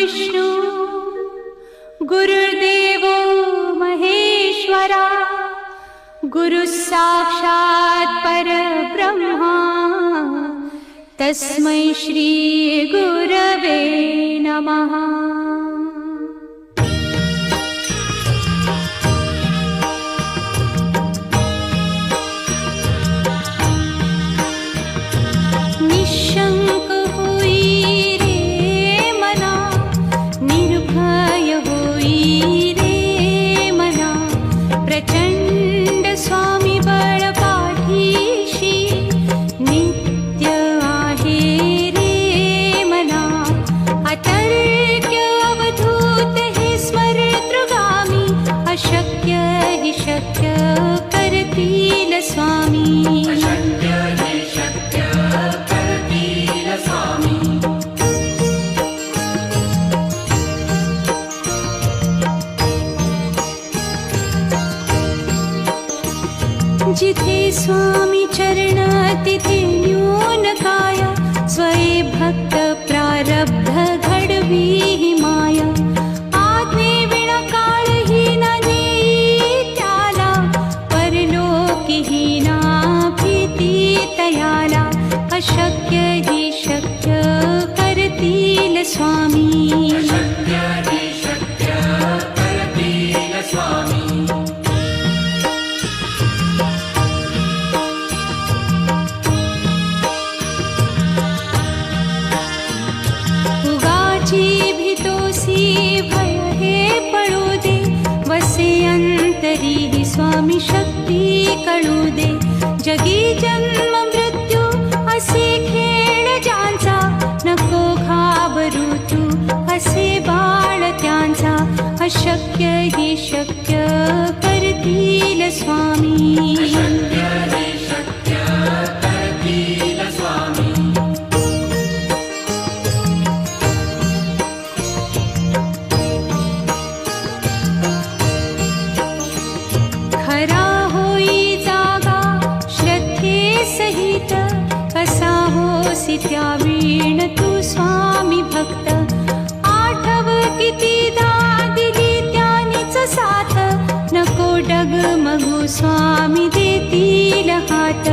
विष्णू गुरुर्देवो महेश्वरा गुरु साक्षात् परब्रह्मा तस्मै श्री गुरवे नमः। निशंक होई रे मना, निर्भय होई रे मना, प्रचंड स्वामी बळ पाठीशी नित्य आहे रे मना। अतर्क्य अवधूत हे स्मरतृगामी, अशक्य हि शक्य करतील स्वामी। जिथे स्वामी चरण तिथे न्यून काया, स्वये भक्त प्रारब्ध घडवी ही माया। आज्ञे विना काळही न नेई त्याला, परलोकी ही ना भीती तयाला। अशक्य ही शक्य करतील स्वामी। भय हे पळू दे, वसे अंतरी ही स्वामी शक्ती कळू दे। जगी जन्म मृत्यू असे खेळ ज्यांचा, नको घाबरू तू असे बाळ त्यांचा। अशक्य ही शक्य करतील स्वामी। खरा होई जागा श्रद्धे सहित, कसा होसी त्या वीण तू स्वामी भक्त। आठव कितीदा दिली त्यानीच साथ, नको डगमगू स्वामी देतील हात।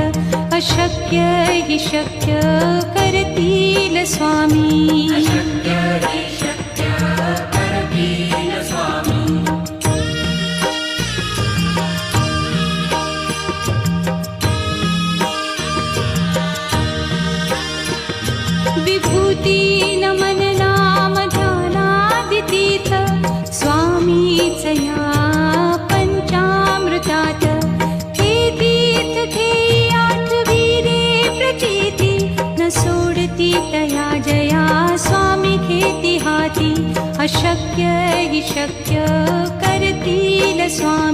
अशक्य हि शक्य करतील स्वामी। विभूती नमन नाम ध्यानादितीर्थ, स्वामीच या पंचामृतात। हे तीर्थ घेई आठवी रे प्रचिती, न सोडती तया जया स्वामी घेती हाती। अशक्य हि शक्य करतील स्वामी।